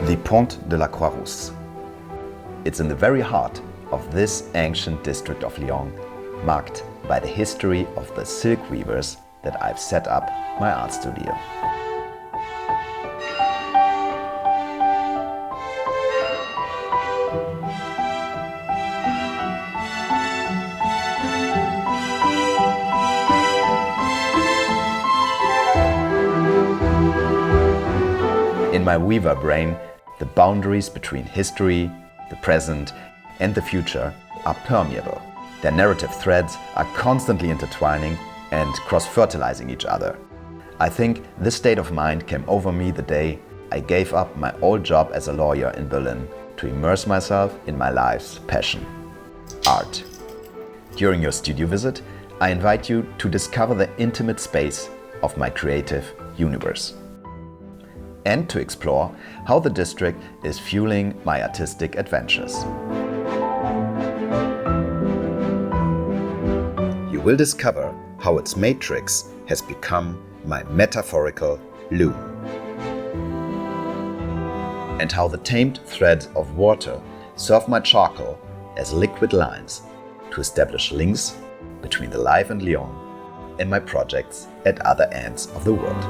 the Pont de la Croix-Rousse. It's in the very heart of this ancient district of Lyon, marked by the history of the silk weavers, that I've set up my art studio. In my weaver brain, the boundaries between history, the present, and the future are permeable. Their narrative threads are constantly intertwining and cross-fertilizing each other. I think this state of mind came over me the day I gave up my old job as a lawyer in Berlin to immerse myself in my life's passion, art. During your studio visit, I invite you to discover the intimate space of my creative universe, and to explore how the district is fueling my artistic adventures. You will discover how its matrix has become my metaphorical loom, and how the tamed threads of water serve my charcoal as liquid lines to establish links between the life in Lyon and my projects at other ends of the world.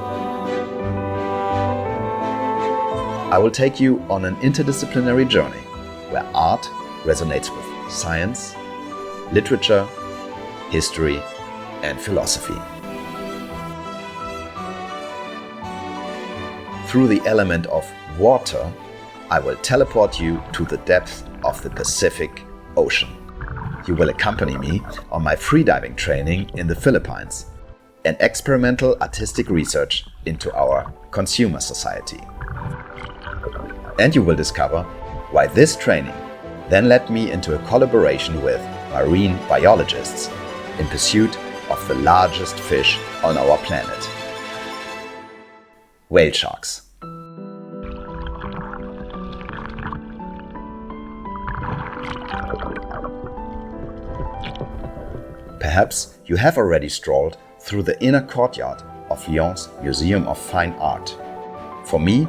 I will take you on an interdisciplinary journey where art resonates with science, literature, history, and philosophy. Through the element of water, I will teleport you to the depths of the Pacific Ocean. You will accompany me on my freediving training in the Philippines and experimental artistic research into our consumer society. And you will discover why this training then led me into a collaboration with marine biologists in pursuit of the largest fish on our planet: whale sharks. Perhaps you have already strolled through the inner courtyard of Lyon's Museum of Fine Art. For me,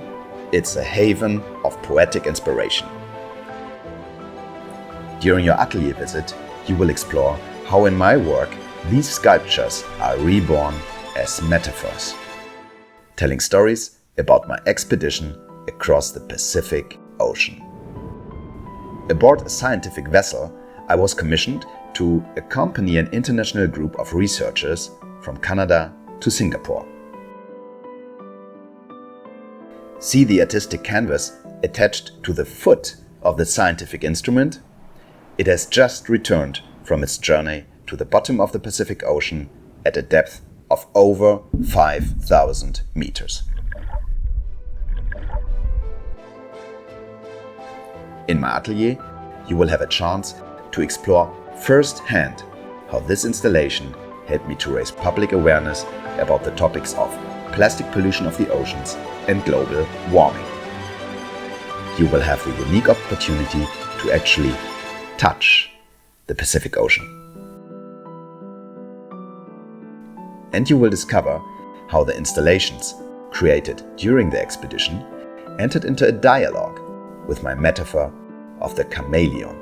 it's a haven of poetic inspiration. During your atelier visit, you will explore how in my work these sculptures are reborn as metaphors, telling stories about my expedition across the Pacific Ocean. Aboard a scientific vessel, I was commissioned to accompany an international group of researchers from Canada to Singapore. See the artistic canvas attached to the foot of the scientific instrument? It has just returned from its journey to the bottom of the Pacific Ocean at a depth of over 5,000 meters. In my atelier, you will have a chance to explore firsthand how this installation helped me to raise public awareness about the topics of plastic pollution of the oceans and global warming. You will have the unique opportunity to actually touch the Pacific Ocean. And you will discover how the installations created during the expedition entered into a dialogue with my metaphor of the chameleon.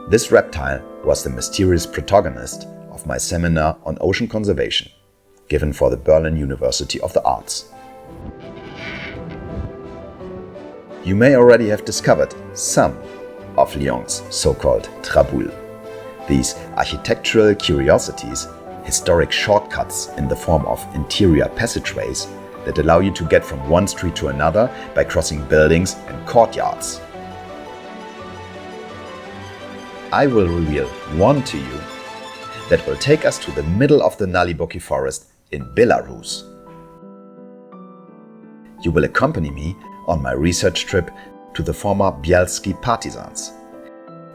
This reptile was the mysterious protagonist of my seminar on ocean conservation, given for the Berlin University of the Arts. You may already have discovered some of Lyon's so-called traboules. These architectural curiosities, historic shortcuts in the form of interior passageways that allow you to get from one street to another by crossing buildings and courtyards. I will reveal one to you that will take us to the middle of the Naliboki forest in Belarus. You will accompany me on my research trip to the former Bielski partisans.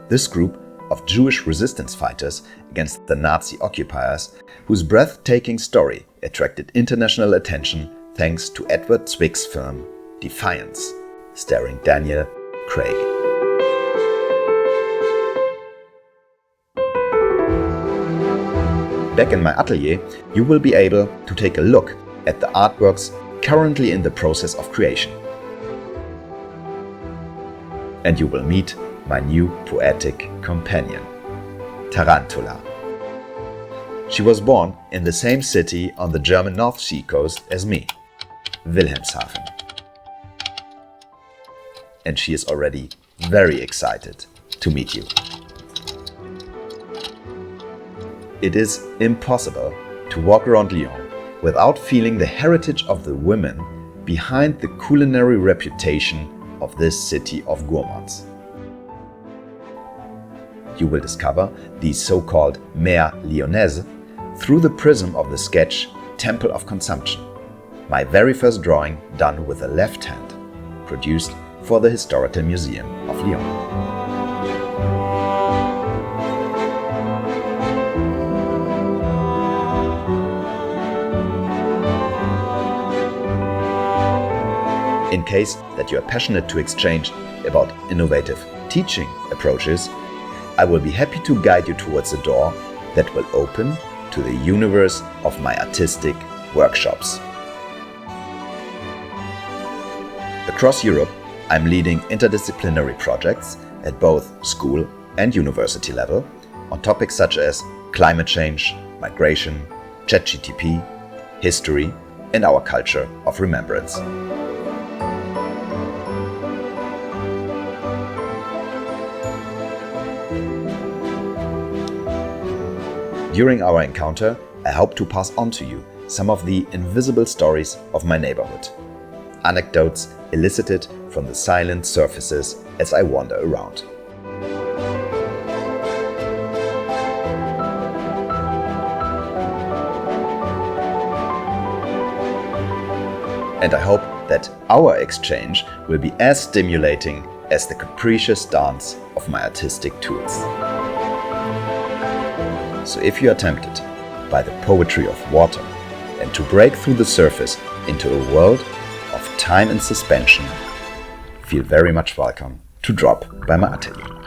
This group of Jewish resistance fighters against the Nazi occupiers, whose breathtaking story attracted international attention thanks to Edward Zwick's film Defiance, starring Daniel Craig. Back in my atelier, you will be able to take a look at the artworks currently in the process of creation. and you will meet my new poetic companion, Tarantula. She was born in the same city on the German North Sea coast as me, Wilhelmshaven. And she is already very excited to meet you. It is impossible to walk around Lyon without feeling the heritage of the women behind the culinary reputation of this city of gourmands. You will discover the so-called Mère Lyonnaise through the prism of the sketch Temple of Consumption, my very first drawing done with the left hand, produced for the Historical Museum of Lyon. In case that you are passionate to exchange about innovative teaching approaches, I will be happy to guide you towards a door that will open to the universe of my artistic workshops. Across Europe, I'm leading interdisciplinary projects at both school and university level on topics such as climate change, migration, ChatGTP, history, and our culture of remembrance. During our encounter, I hope to pass on to you some of the invisible stories of my neighborhood. Anecdotes elicited from the silent surfaces as I wander around. And I hope that our exchange will be as stimulating as the capricious dance of my artistic tools. So if you are tempted by the poetry of water and to break through the surface into a world of time and suspension, feel very much welcome to drop by my atelier.